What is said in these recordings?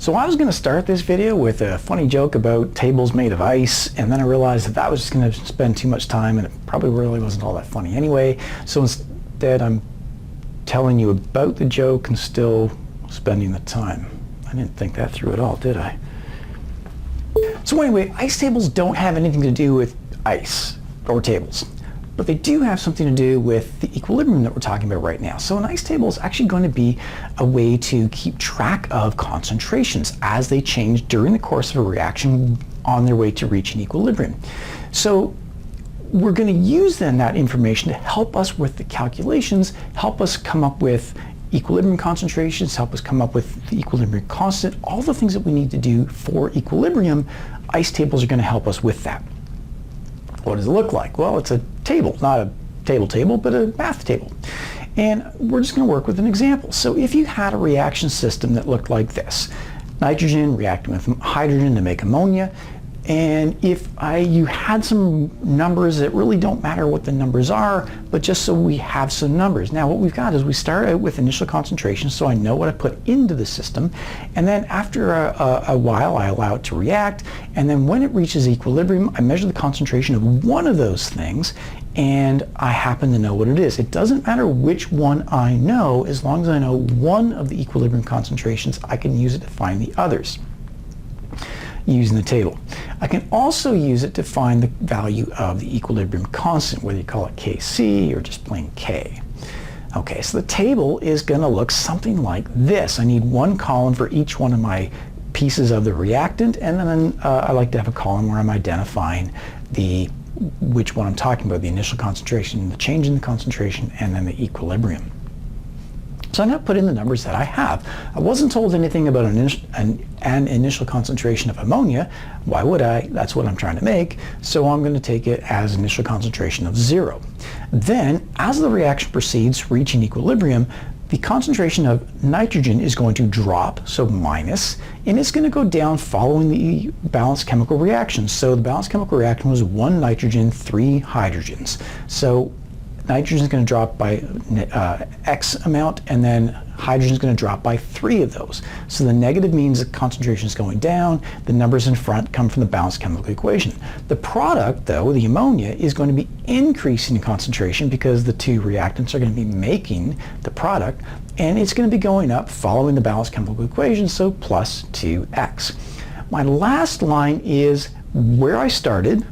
So I was going to start this video with a funny joke about tables made of ice, and then I realized that that was just going to spend too much time and it probably really wasn't all that funny anyway. So instead I'm telling you about the joke and still spending the time. I didn't think that through at all, did I? So anyway, ice tables don't have anything to do with ice or tables, but they do have something to do with the equilibrium that we're talking about right now. So an ice table is actually going to be a way to keep track of concentrations as they change during the course of a reaction on their way to reaching equilibrium. So we're going to use then that information to help us with the calculations, help us come up with equilibrium concentrations, help us come up with the equilibrium constant, all the things that we need to do for equilibrium. Ice tables are going to help us with that. What does it look like? Well, it's a table, not a table, but a math table. And we're just going to work with an example. So if you had a reaction system that looked like this, nitrogen reacting with hydrogen to make ammonia, and if you had some numbers that really don't matter what the numbers are, but just so we have some numbers. Now what we've got is we start out with initial concentration, so I know what I put into the system, and then after a while I allow it to react, and then when it reaches equilibrium I measure the concentration of one of those things, and I happen to know what it is. It doesn't matter which one I know, as long as I know one of the equilibrium concentrations, I can use it to find the others using the table. I can also use it to find the value of the equilibrium constant, whether you call it Kc or just plain K. Okay, so the table is going to look something like this. I need one column for each one of my pieces of the reactant, and then I like to have a column where I'm identifying which one I'm talking about, the initial concentration, the change in the concentration, and then the equilibrium. So I'm going to put in the numbers that I have. I wasn't told anything about an initial concentration of ammonia. Why would I? That's what I'm trying to make. So I'm going to take it as initial concentration of 0. Then, as the reaction proceeds, reaching equilibrium, the concentration of nitrogen is going to drop, so minus, and it's going to go down following the balanced chemical reaction. So the balanced chemical reaction was 1 nitrogen, 3 hydrogens. So nitrogen is going to drop by X amount, and then hydrogen is going to drop by 3 of those. So the negative means the concentration is going down. The numbers in front come from the balanced chemical equation. The product, though, the ammonia, is going to be increasing in concentration because the two reactants are going to be making the product, and it's going to be going up following the balanced chemical equation, so plus 2X. My last line is where I started,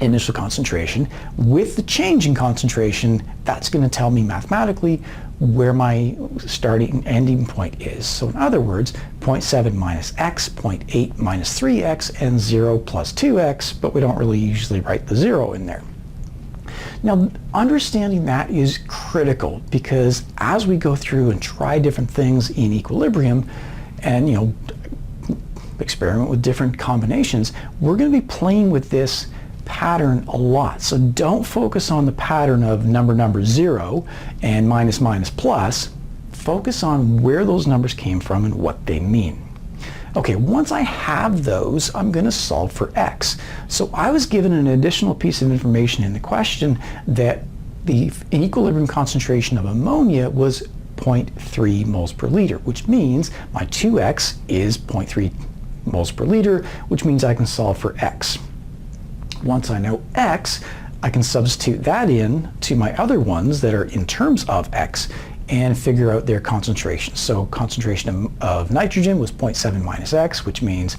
initial concentration, with the change in concentration. That's going to tell me mathematically where my starting and ending point is. So in other words, 0.7 minus x, 0.8 minus 3x, and 0 plus 2x, but we don't really usually write the 0 in there. Now, understanding that is critical, because as we go through and try different things in equilibrium and experiment with different combinations, we're going to be playing with this pattern a lot. So don't focus on the pattern of number 0 and minus plus. Focus on where those numbers came from and what they mean. Okay, once I have those, I'm going to solve for x. So I was given an additional piece of information in the question that the equilibrium concentration of ammonia was 0.3 moles per liter, which means my 2x is 0.3 moles per liter, which means I can solve for x. Once I know x, I can substitute that in to my other ones that are in terms of x and figure out their concentration. So concentration of nitrogen was 0.7 minus x, which means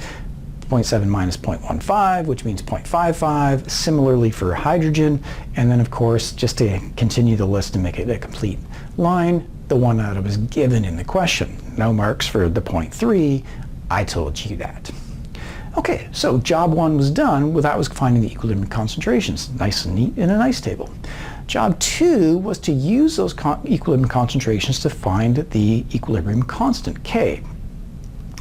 0.7 minus 0.15, which means 0.55. Similarly for hydrogen, and then of course, just to continue the list and make it a complete line, the one that I was given in the question. No marks for the 0.3. I told you that. Okay, so job 1 was done. Well, that was finding the equilibrium concentrations. Nice and neat in a nice table. Job 2 was to use those equilibrium concentrations to find the equilibrium constant, K.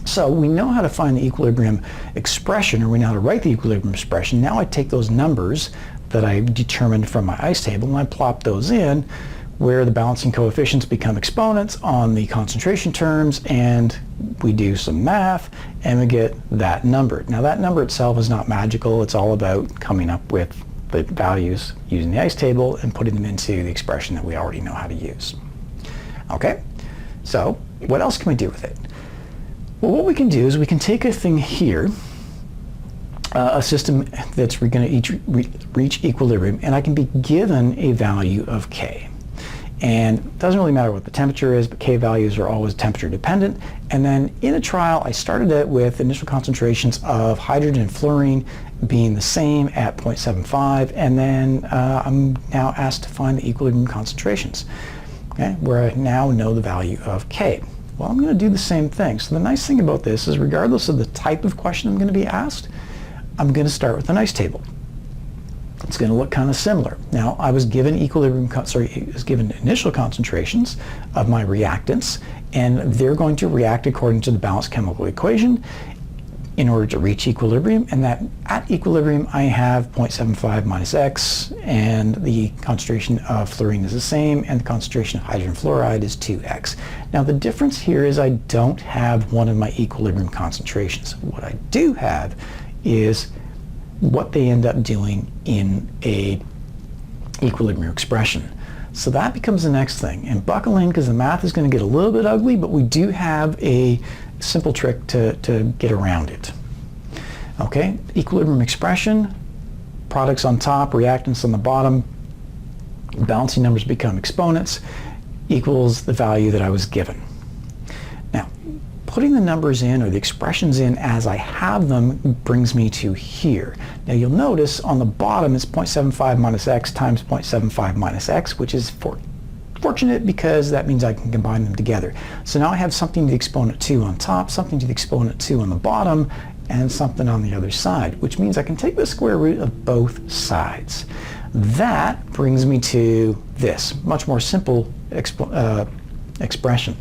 So we know how to find the equilibrium expression, or we know how to write the equilibrium expression. Now I take those numbers that I determined from my ice table and I plop those in where the balancing coefficients become exponents on the concentration terms, and we do some math and we get that number. Now that number itself is not magical. It's all about coming up with the values using the ice table and putting them into the expression that we already know how to use. Okay, so what else can we do with it? Well, what we can do is we can take a thing here, a system that's going to reach equilibrium, and I can be given a value of K. And it doesn't really matter what the temperature is, but K values are always temperature dependent. And then in a trial, I started it with initial concentrations of hydrogen and fluorine being the same at 0.75, and then I'm now asked to find the equilibrium concentrations, okay, where I now know the value of K. Well, I'm going to do the same thing. So the nice thing about this is regardless of the type of question I'm going to be asked, I'm going to start with a nice table. It's going to look kind of similar. Now, I was given initial concentrations of my reactants, and they're going to react according to the balanced chemical equation in order to reach equilibrium, and that at equilibrium I have 0.75 minus X, and the concentration of fluorine is the same, and the concentration of hydrogen fluoride is 2X. Now, the difference here is I don't have one of my equilibrium concentrations. What I do have is what they end up doing in a equilibrium expression. So that becomes the next thing. And buckle in, because the math is going to get a little bit ugly, but we do have a simple trick to get around it. Okay, equilibrium expression, products on top, reactants on the bottom, balancing numbers become exponents, equals the value that I was given. Now, putting the numbers in or the expressions in as I have them brings me to here. Now you'll notice on the bottom it's 0.75 minus X times 0.75 minus X, which is fortunate because that means I can combine them together. So now I have something to the exponent 2 on top, something to the exponent 2 on the bottom, and something on the other side, which means I can take the square root of both sides. That brings me to this much more simple expression.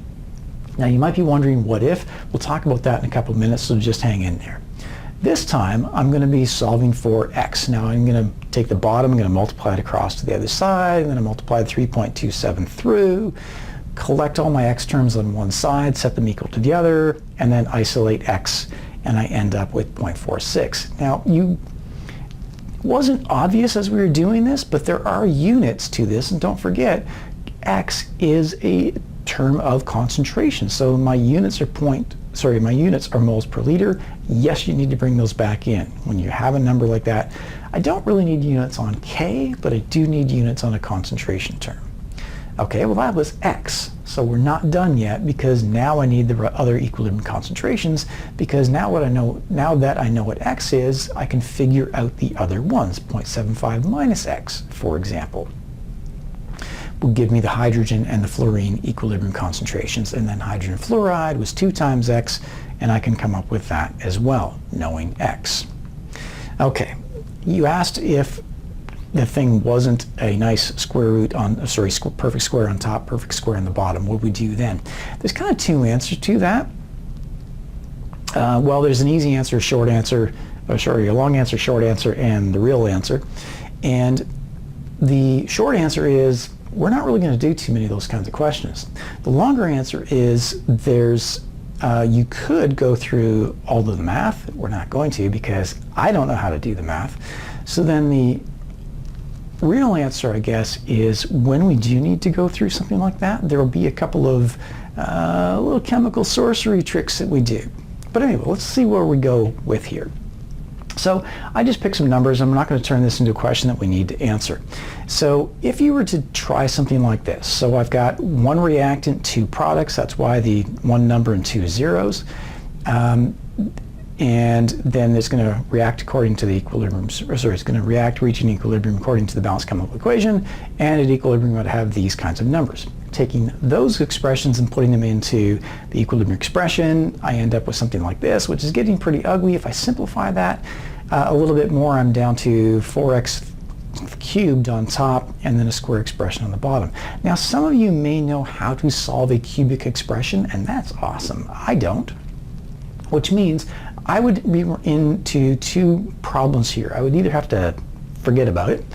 Now you might be wondering what if. We'll talk about that in a couple of minutes, so just hang in there. This time I'm going to be solving for X. Now I'm going to take the bottom, I'm going to multiply it across to the other side, and then I multiply 3.27 through, collect all my X terms on one side, set them equal to the other, and then isolate X, and I end up with 0.46. Now it wasn't obvious as we were doing this, but there are units to this, and don't forget X is a term of concentration. So my units are moles per liter. Yes, you need to bring those back in. When you have a number like that, I don't really need units on K, but I do need units on a concentration term. Okay, well that was X. So we're not done yet, because now I need the other equilibrium concentrations, because now that I know what X is, I can figure out the other ones. 0.75 minus X, for example, will give me the hydrogen and the fluorine equilibrium concentrations, and then hydrogen fluoride was 2 times X, and I can come up with that as well, knowing X. Okay, you asked if the thing wasn't a nice square root on, perfect square on top, perfect square on the bottom. What would we do then? There's kind of two answers to that. Well, there's an easy answer, short answer, a long answer, short answer, and the real answer. And the short answer is we're not really going to do too many of those kinds of questions. The longer answer is you could go through all of the math. We're not going to, because I don't know how to do the math. So then the real answer, I guess, is when we do need to go through something like that, there will be a couple of little chemical sorcery tricks that we do. But anyway, let's see where we go with here. So I just picked some numbers. I'm not going to turn this into a question that we need to answer. So if you were to try something like this, so I've got one reactant, 2 products, that's why the 1 number and 2 zeros, and then it's going to react according to the equilibrium, it's going to react reaching equilibrium according to the balanced chemical equation, and at equilibrium it would have these kinds of numbers. Taking those expressions and putting them into the equilibrium expression, I end up with something like this, which is getting pretty ugly. If I simplify that a little bit more, I'm down to 4x cubed on top and then a square expression on the bottom. Now, some of you may know how to solve a cubic expression, and that's awesome. I don't, which means I would be into 2 problems here. I would either have to forget about it,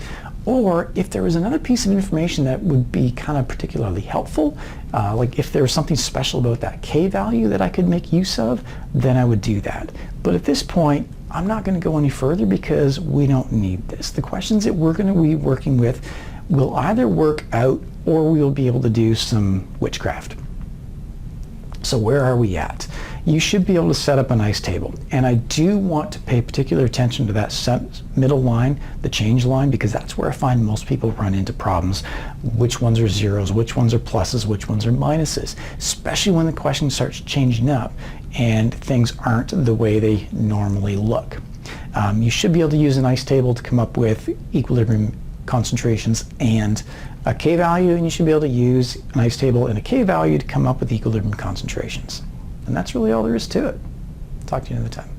or if there was another piece of information that would be kind of particularly helpful, like if there was something special about that K value that I could make use of, then I would do that. But at this point, I'm not going to go any further because we don't need this. The questions that we're going to be working with will either work out or we'll be able to do some witchcraft. So where are we at? you should be able to set up a nice table. And I do want to pay particular attention to that middle line, the change line, because that's where I find most people run into problems. Which ones are zeros, which ones are pluses, which ones are minuses, especially when the question starts changing up and things aren't the way they normally look. You should be able to use a nice table to come up with equilibrium concentrations and a k-value, and you should be able to use a nice table and a k-value to come up with equilibrium concentrations. And that's really all there is to it. Talk to you another time.